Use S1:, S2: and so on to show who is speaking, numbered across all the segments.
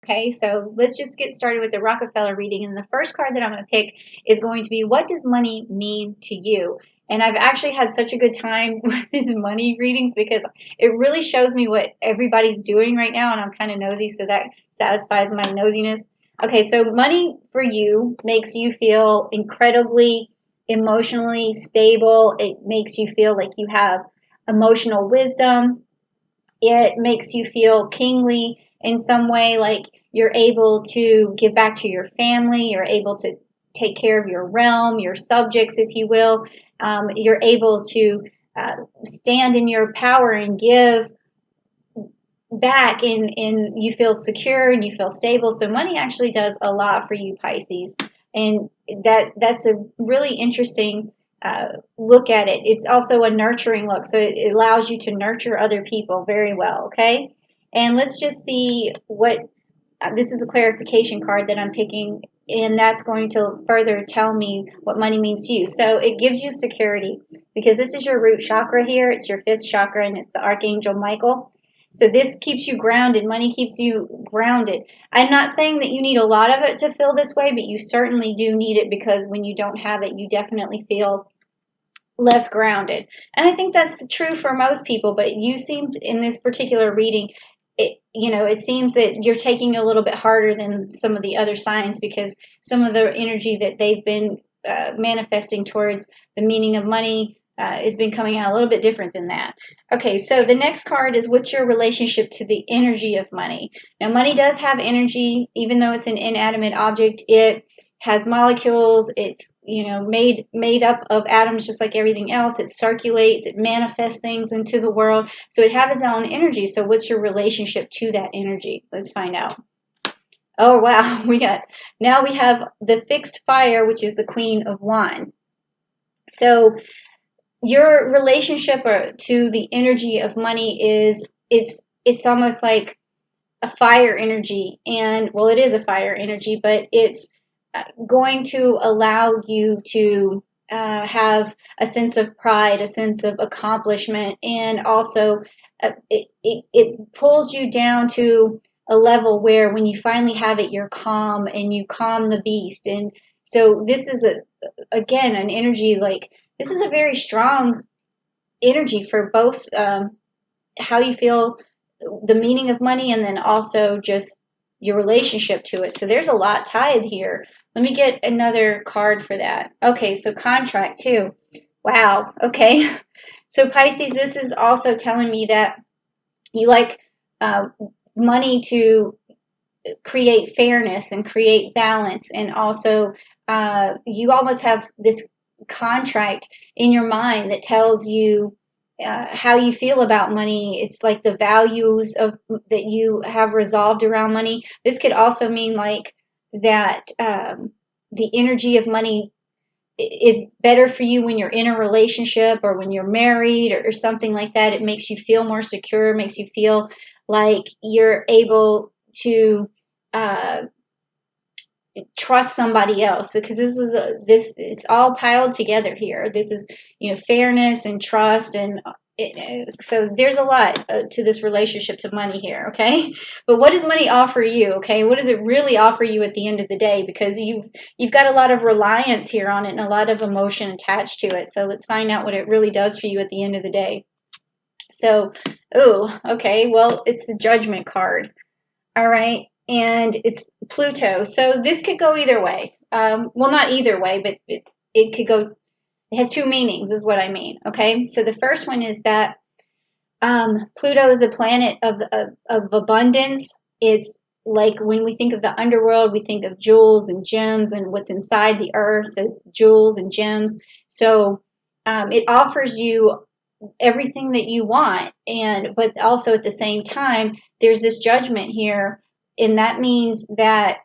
S1: Okay, so let's just get started with the Rockefeller reading. And the first card that I'm going to pick is going to be, what does money mean to you? And I've actually had such a good time with these money readings because it really shows me what everybody's doing right now, and I'm kind of nosy, so that satisfies my nosiness. Okay, so money for you makes you feel incredibly emotionally stable. It makes you feel like you have emotional wisdom. It makes you feel kingly in some way, like you're able to give back to your family, you're able to take care of your realm, your subjects, if you will. You're able to stand in your power and give back, and you feel secure and you feel stable. So money actually does a lot for you, Pisces, and that's a really interesting look at it. It's also a nurturing look, so it allows you to nurture other people very well. Okay, and let's just see what this is, a clarification card that I'm picking, and that's going to further tell me what money means to you. So it gives you security because this is your root chakra here. It's your fifth chakra, and it's the Archangel Michael. So this keeps you grounded. Money keeps you grounded. I'm not saying that you need a lot of it to feel this way, but you certainly do need it, because when you don't have it, you definitely feel less grounded. And I think that's true for most people, but you seemed in this particular reading, it seems that you're taking a little bit harder than some of the other signs, because some of the energy that they've been manifesting towards the meaning of money has been coming out a little bit different than that. Okay, so the next card is, what's your relationship to the energy of money? Now, money does have energy, even though it's an inanimate object. It has molecules. It's made up of atoms, just like everything else. It circulates. It manifests things into the world. So it has its own energy. So what's your relationship to that energy? Let's find out. Oh wow, we have the fixed fire, which is the Queen of Wands. So your relationship to the energy of money is, it's almost like a fire energy. And well, it is a fire energy, but it's going to allow you to have a sense of pride, a sense of accomplishment, and also it pulls you down to a level where when you finally have it, you're calm and you calm the beast. And so this is again an energy, like this is a very strong energy for both how you feel, the meaning of money, and then also just your relationship to it. So there's a lot tied here. Let me get another card for that. Okay, so contract too. Wow. Okay. So Pisces, this is also telling me that you like uh, money to create fairness and create balance, and also you almost have this contract in your mind that tells you how you feel about money. It's like the values of that you have resolved around money. This could also mean like that the energy of money is better for you when you're in a relationship or when you're married, or something like that. It makes you feel more secure, makes you feel like you're able to uh, trust somebody else, because this it's all piled together here. This is fairness and trust, and so there's a lot to this relationship to money here. Okay, but what does money offer you? Okay, what does it really offer you at the end of the day? Because you've got a lot of reliance here on it and a lot of emotion attached to it. So let's find out what it really does for you at the end of the day. So, oh, okay, well, it's the Judgment card. All right, and it's Pluto. So this could go either way. Well, not either way, but it could go. It has two meanings, is what I mean. Okay, so the first one is that Pluto is a planet of abundance. It's like when we think of the underworld, we think of jewels and gems, and what's inside the earth is jewels and gems. So it offers you everything that you want, but also at the same time there's this judgment here, and that means that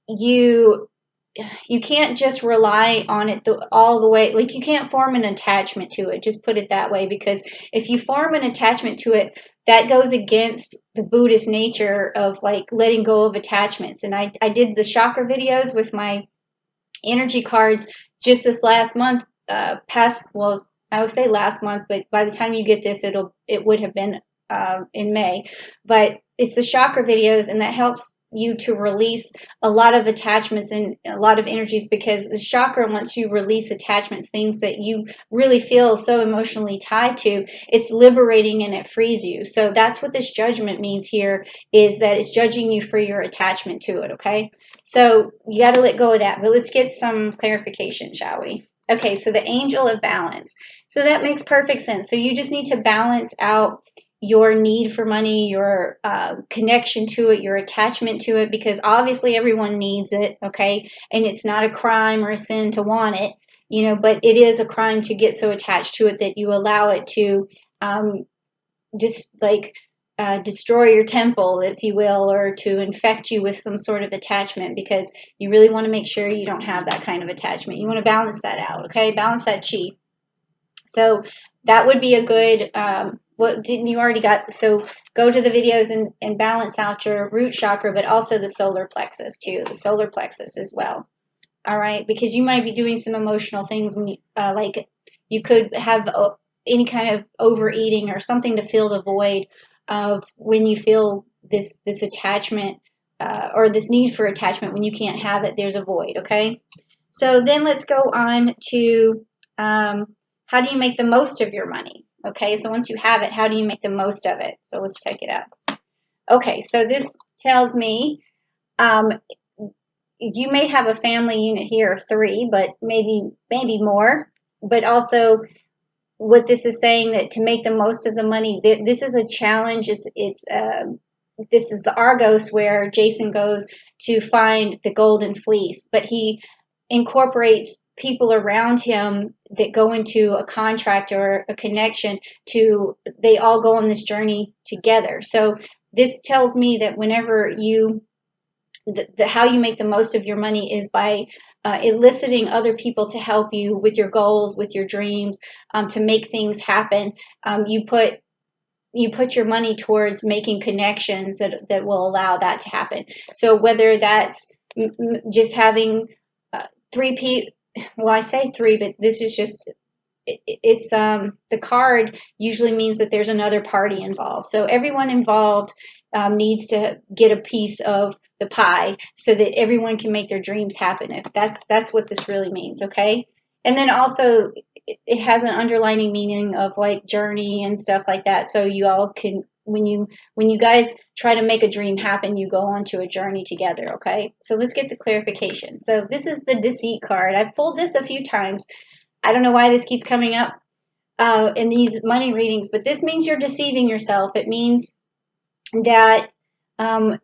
S1: you can't just rely on it all the way. Like, you can't form an attachment to it, just put it that way, because if you form an attachment to it, that goes against the Buddhist nature of like letting go of attachments. And I did the chakra videos with my energy cards just this last month, well, I would say last month, but by the time you get this, it would have been in May. But it's the chakra videos, and that helps you to release a lot of attachments and a lot of energies, because the chakra, once you release attachments, things that you really feel so emotionally tied to, it's liberating and it frees you. So that's what this judgment means here, is that it's judging you for your attachment to it, okay? So you got to let go of that. But let's get some clarification, shall we? Okay, so the angel of balance. So that makes perfect sense. So you just need to balance out your need for money, your connection to it, your attachment to it, because obviously everyone needs it, okay? And it's not a crime or a sin to want it, you know, but it is a crime to get so attached to it that you allow it to just like destroy your temple, if you will, or to infect you with some sort of attachment, because you really want to make sure you don't have that kind of attachment. You want to balance that out, okay? Balance that chi. So that would be a good, what didn't you already got? So go to the videos and balance out your root chakra, but also the solar plexus too, the solar plexus as well. All right, because you might be doing some emotional things when you, like you could have any kind of overeating or something to fill the void of when you feel this attachment or this need for attachment. When you can't have it, there's a void, okay? So then let's go on to how do you make the most of your money? Okay, so once you have it, how do you make the most of it? So let's check it out. Okay, so this tells me you may have a family unit here of 3, but maybe more. But also, what this is saying, that to make the most of the money, this is a challenge. This is the Argos, where Jason goes to find the golden fleece, but he incorporates people around him that go into a contract or a connection to, they all go on this journey together. So this tells me that whenever you, how you make the most of your money is by eliciting other people to help you with your goals, with your dreams, to make things happen. You put your money towards making connections that will allow that to happen. So whether that's just having 3 people, well, I say 3, but this is just, it's the card usually means that there's another party involved. So everyone involved needs to get a piece of the pie so that everyone can make their dreams happen. If that's what this really means, okay? And then also it has an underlining meaning of like journey and stuff like that. So you all can, when you guys try to make a dream happen, you go on to a journey together, okay? So let's get the clarification. So this is the deceit card. I've pulled this a few times. I don't know why this keeps coming up in these money readings, but this means you're deceiving yourself. It means that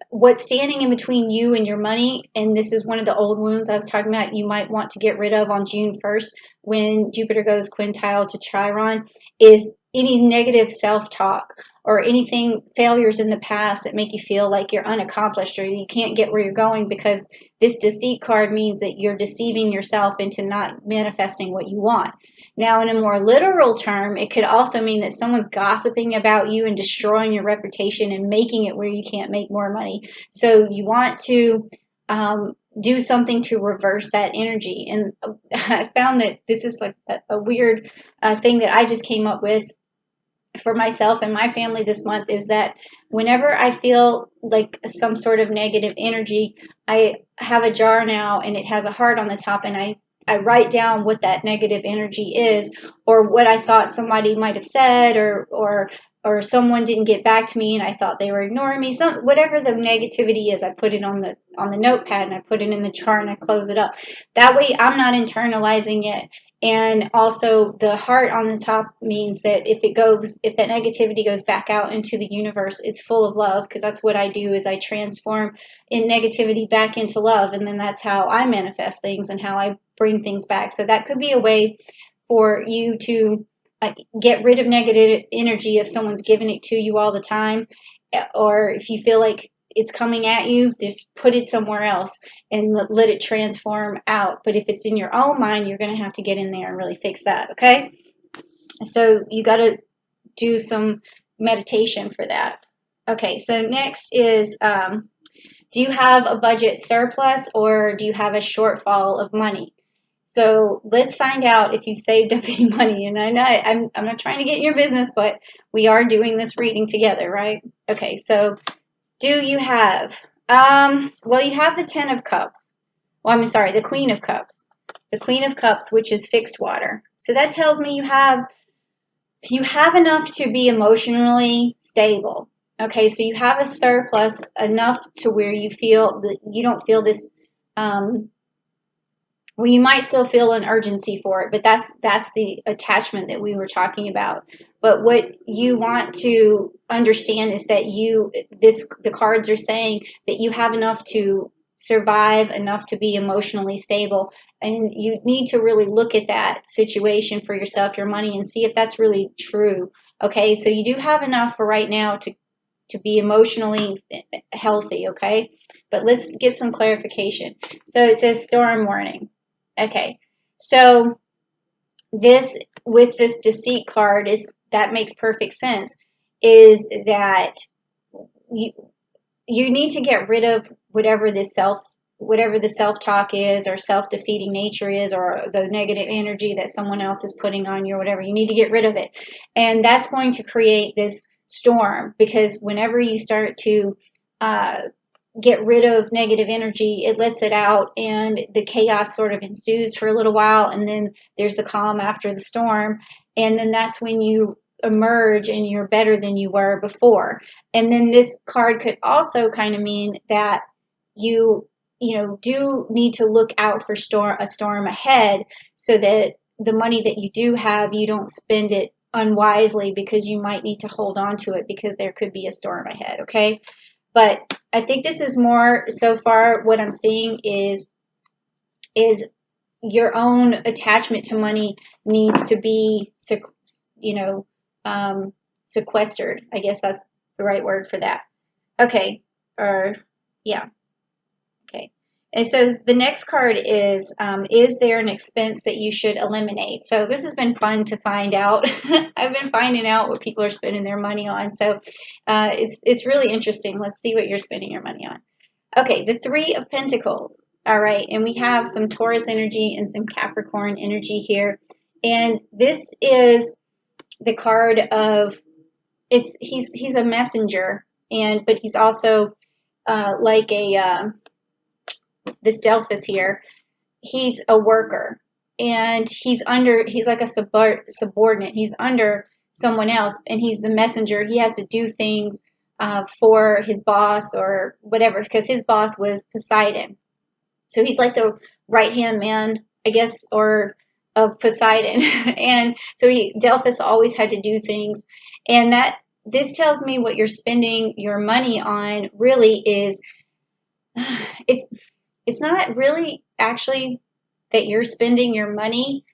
S1: what's standing in between you and your money, and this is one of the old wounds I was talking about, you might want to get rid of on June 1st when Jupiter goes quintile to Chiron, is any negative self-talk or anything, failures in the past that make you feel like you're unaccomplished or you can't get where you're going, because this deceit card means that you're deceiving yourself into not manifesting what you want. Now, in a more literal term, it could also mean that someone's gossiping about you and destroying your reputation and making it where you can't make more money. So you want to do something to reverse that energy. And I found that this is like a weird thing that I just came up with for myself and my family this month, is that whenever I feel like some sort of negative energy, I have a jar now and it has a heart on the top, and I write down what that negative energy is, or what I thought somebody might have said, or someone didn't get back to me and I thought they were ignoring me. Whatever the negativity is, I put it on the notepad and I put it in the jar and I close it up. That way I'm not internalizing it. And also the heart on the top means that if that negativity goes back out into the universe, it's full of love, because that's what I do, is I transform in negativity back into love. And then that's how I manifest things and how I bring things back. So that could be a way for you to get rid of negative energy if someone's giving it to you all the time, or if you feel like it's coming at you, just put it somewhere else and let it transform out. But if it's in your own mind, you're going to have to get in there and really fix that, okay? So you got to do some meditation for that. Okay, so next is, do you have a budget surplus or do you have a shortfall of money? So let's find out if you've saved up any money. And I know I'm not trying to get in your business, but we are doing this reading together, right? Okay, so do you have Well, you have the Ten of Cups. Well, I'm sorry, the Queen of Cups. The Queen of Cups, which is fixed water. So that tells me you have enough to be emotionally stable. Okay, so you have a surplus enough to where you feel that you don't feel this. Well, you might still feel an urgency for it, but that's the attachment that we were talking about. But what you want to understand is that the cards are saying that you have enough to survive, enough to be emotionally stable, and you need to really look at that situation for yourself, your money, and see if that's really true. Okay, so you do have enough for right now to be emotionally healthy. Okay, but let's get some clarification. So it says storm warning. Okay, so this with this deceit card is that makes perfect sense. Is that you you need to get rid of whatever the self talk is, or self defeating nature is, or the negative energy that someone else is putting on you, or whatever. You need to get rid of it, and that's going to create this storm, because whenever you start to get rid of negative energy, it lets it out, and the chaos sort of ensues for a little while, and then there's the calm after the storm, and then that's when you emerge and you're better than you were before. And then this card could also kind of mean that you do need to look out for a storm ahead, so that the money that you do have, you don't spend it unwisely, because you might need to hold on to it because there could be a storm ahead. Okay, but I think this is more, so far what I'm seeing is your own attachment to money needs to be sequestered. I guess that's the right word for that. Okay, or yeah. Okay. And so the next card is there an expense that you should eliminate? So this has been fun to find out. I've been finding out what people are spending their money on. So it's really interesting. Let's see what you're spending your money on. Okay, the Three of Pentacles. All right, and we have some Taurus energy and some Capricorn energy here. And this is the card of, he's a messenger, but he's also like this Delphus here, he's a worker, and he's like a subordinate. He's under someone else, and he's the messenger. He has to do things for his boss or whatever, because his boss was Poseidon. So he's like the right-hand man, I guess, or of Poseidon. And so Delphus always had to do things. And this tells me what you're spending your money on really is, it's not really actually that you're spending your money.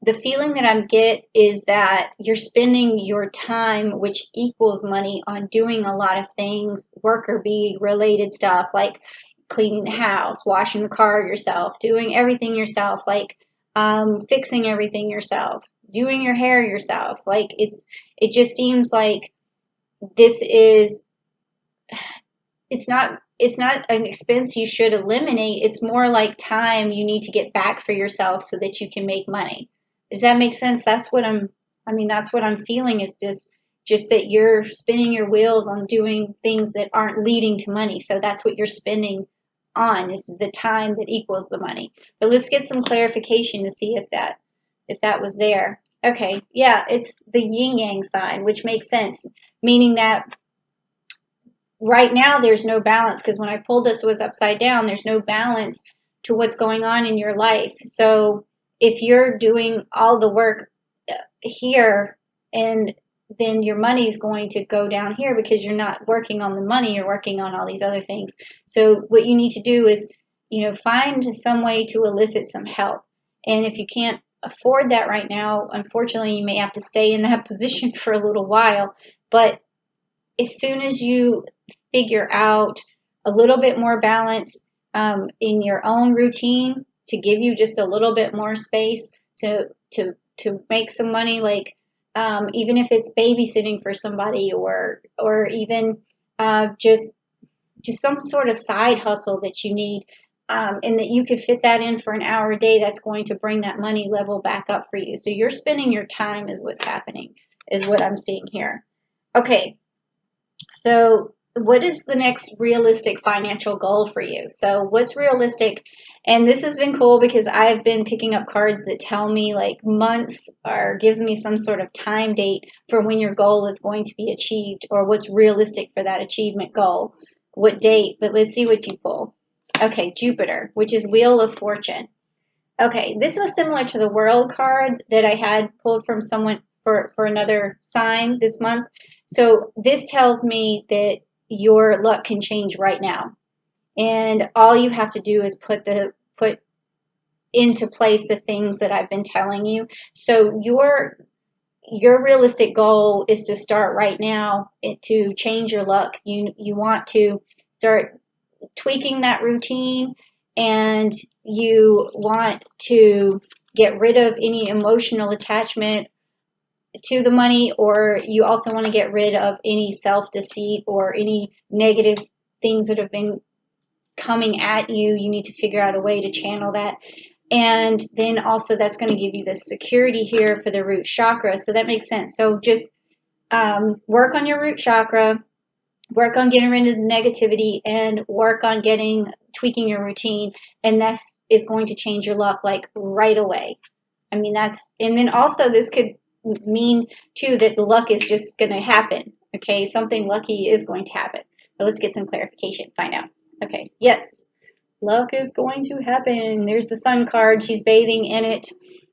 S1: The feeling that I get is that you're spending your time, which equals money, on doing a lot of things, worker bee related stuff, like cleaning the house, washing the car yourself, doing everything yourself, like fixing everything yourself, doing your hair yourself. Like it just seems like this is, it's not an expense you should eliminate. It's more like time you need to get back for yourself so that you can make money. Does that make sense? That's what I'm feeling, is just that you're spinning your wheels on doing things that aren't leading to money. So that's what you're spending on, is the time that equals the money. But let's get some clarification to see if that was there. Okay, yeah, it's the yin yang sign, which makes sense, meaning that right now there's no balance, because when I pulled this, it was upside down. There's no balance to what's going on in your life. So if you're doing all the work here, and then your money is going to go down here, because you're not working on the money, you're working on all these other things. So what you need to do is, find some way to elicit some help. And if you can't afford that right now, unfortunately, you may have to stay in that position for a little while. But as soon as you figure out a little bit more balance in your own routine, to give you just a little bit more space to make some money, like even if it's babysitting for somebody, or even just some sort of side hustle that you need, and that you could fit that in for an hour a day, that's going to bring that money level back up for you. So you're spending your time is what's happening, is what I'm seeing here. Okay, so what is the next realistic financial goal for you? So what's realistic? And this has been cool because I've been picking up cards that tell me like months or gives me some sort of time date for when your goal is going to be achieved or what's realistic for that achievement goal. What date? But let's see what you pull. Okay, Jupiter, which is Wheel of Fortune. Okay, this was similar to the World card that I had pulled from someone for another sign this month. So this tells me that your luck can change right now. And all you have to do is put into place the things that I've been telling you. So your realistic goal is to start right now to change your luck. You want to start tweaking that routine, and you want to get rid of any emotional attachment to the money, or you also want to get rid of any self-deceit or any negative things that have been coming at you. You need to figure out a way to channel that. And then also that's going to give you the security here for the root chakra. So that makes sense. So just work on your root chakra, work on getting rid of the negativity, and work on tweaking your routine. And that is going to change your luck like right away. I mean, and then also this could mean too that the luck is just going to happen. Okay, something lucky is going to happen. But let's get some clarification, find out. Okay, yes, luck is going to happen. There's the sun card. She's bathing in it.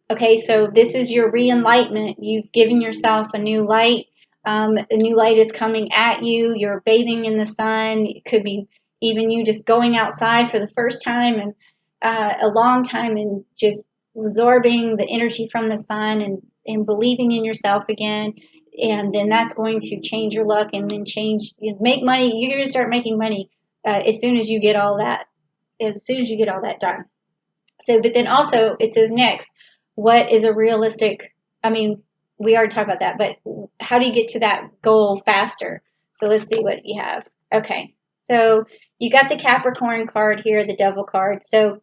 S1: Okay, so this is your re-enlightenment. You've given yourself a new light. A new light is coming at you. You're bathing in the sun. It could be even you just going outside for the first time and a long time and just absorbing the energy from the sun and believing in yourself again. And then that's going to change your luck and then make money. You're going to start making money as soon as you get all that done. So, but then also it says next, what is a realistic, I mean, we already talked about that, but how do you get to that goal faster? So let's see what you have. Okay, so you got the Capricorn card here, the Devil card. So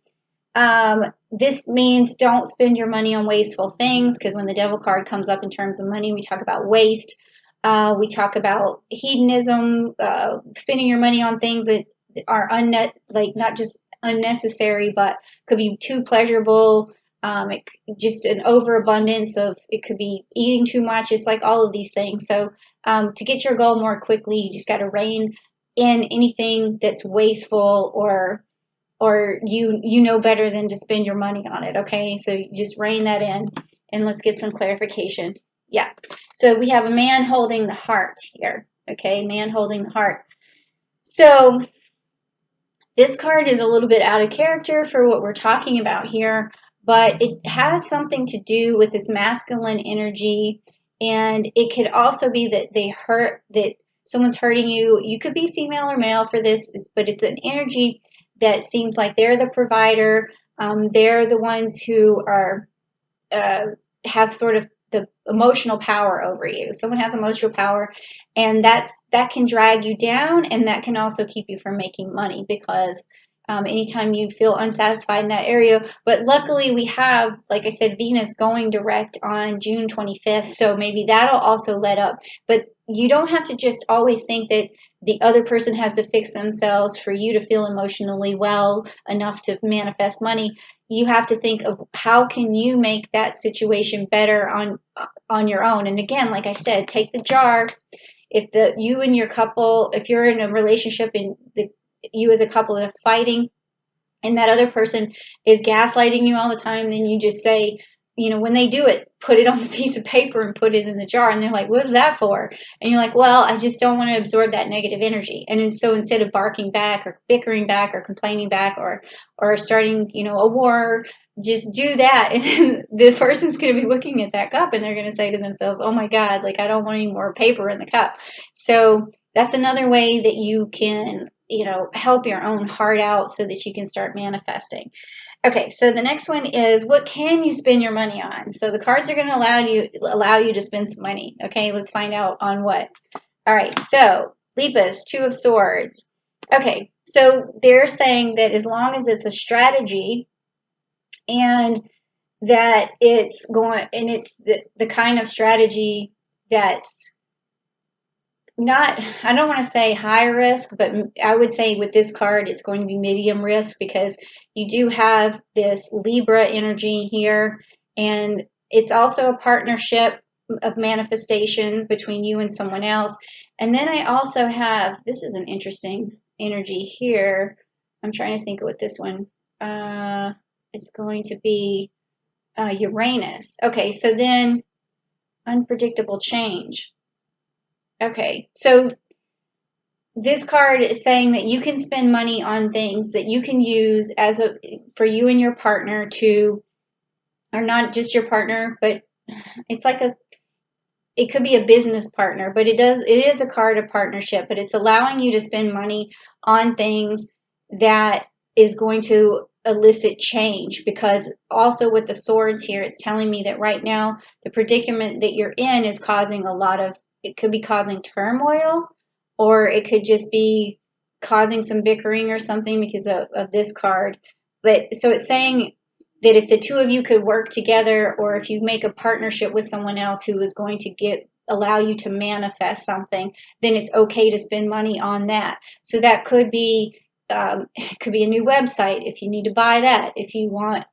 S1: this means don't spend your money on wasteful things, because when the Devil card comes up in terms of money, we talk about waste. We talk about hedonism, spending your money on things that are not just unnecessary, but could be too pleasurable. Just an overabundance of, it could be eating too much. It's like all of these things. So to get your goal more quickly, you just got to rein in anything that's wasteful or you know better than to spend your money on it. Okay, so you just rein that in, and let's get some clarification. Yeah, so we have a man holding the heart here. Okay, man holding the heart. So this card is a little bit out of character for what we're talking about here, but it has something to do with this masculine energy, and it could also be that someone's hurting you. You could be female or male for this, but it's an energy that seems like they're the provider. They're the ones who are have sort of the emotional power over you. Someone has emotional power, and that can drag you down, and that can also keep you from making money, because anytime you feel unsatisfied in that area. But luckily we have, like I said, Venus going direct on June 25th, so maybe that'll also let up. But you don't have to just always think that the other person has to fix themselves for you to feel emotionally well enough to manifest money. You have to think of how can you make that situation better on your own. And again, like I said, take the jar. If you and your couple, if you're in a relationship and you as a couple are fighting, and that other person is gaslighting you all the time, then you just say, when they do it, put it on a piece of paper and put it in the jar. And they're like, what is that for? And you're like, well, I just don't want to absorb that negative energy. And so instead of barking back or bickering back or complaining back or starting, a war, just do that. And the person's going to be looking at that cup and they're going to say to themselves, oh my God, like I don't want any more paper in the cup. So that's another way that you can, help your own heart out so that you can start manifesting. Okay, so the next one is, what can you spend your money on? So the cards are going to allow you to spend some money. Okay, let's find out on what. All right, so Lepus, Two of Swords. Okay, so they're saying that as long as it's a strategy and that it's the kind of strategy that's not, I don't want to say high risk, but I would say with this card, it's going to be medium risk because you do have this Libra energy here, and it's also a partnership of manifestation between you and someone else. And then I also have, this is an interesting energy here. I'm trying to think of what this one, it's going to be Uranus. Okay, so then unpredictable change. Okay, so this card is saying that you can spend money on things that you can use as a for you and your partner to, or not just your partner, but it's like a, it could be a business partner, but it is a card of partnership, but it's allowing you to spend money on things that is going to elicit change, because also with the swords here, it's telling me that right now the predicament that you're in is causing a lot of, it could be causing turmoil, or it could just be causing some bickering or something because of this card. But so it's saying that if the two of you could work together, or if you make a partnership with someone else who is going to allow you to manifest something, then it's okay to spend money on that. So that could be it could be a new website if you need to buy that. If you want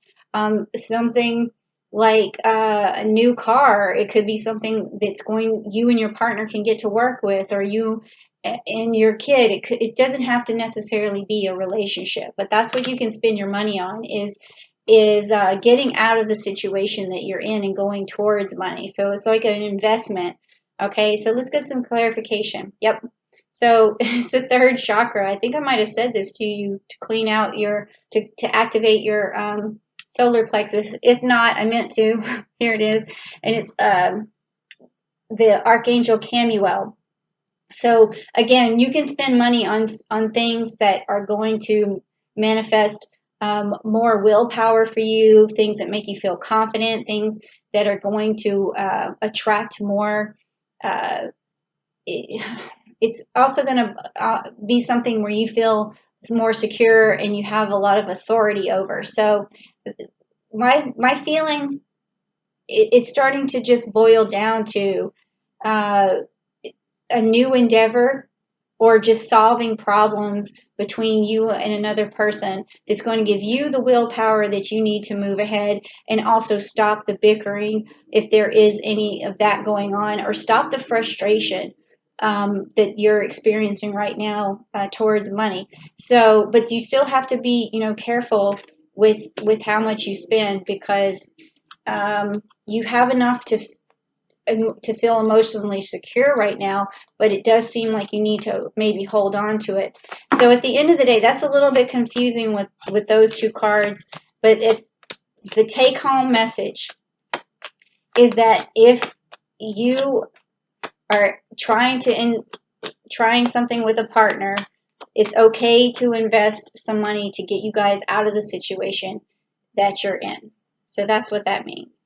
S1: something like a new car, it could be something that's going, you and your partner can get to work with, or you and your kid. It doesn't have to necessarily be a relationship, but that's what you can spend your money on, is getting out of the situation that you're in and going towards money. So it's like an investment. Okay, so let's get some clarification. Yep. So it's the third chakra. I think I might have said this to you, to clean out your, to activate your solar plexus. If not, I meant to. Here it is. And it's the Archangel Camuel. So again, you can spend money on things that are going to manifest more willpower for you, things that make you feel confident, things that are going to attract more. Uh, it's also going to be something where you feel more secure and you have a lot of authority over. So my feeling, it's starting to just boil down to uh, a new endeavor, or just solving problems between you and another person that's going to give you the willpower that you need to move ahead, and also stop the bickering if there is any of that going on, or stop the frustration that you're experiencing right now towards money. So, but you still have to be, careful with how much you spend, because you have enough to feel emotionally secure right now, but it does seem like you need to maybe hold on to it. So at the end of the day, that's a little bit confusing with those two cards, but the take home message is that if you are trying something with a partner, it's okay to invest some money to get you guys out of the situation that you're in. So that's what that means.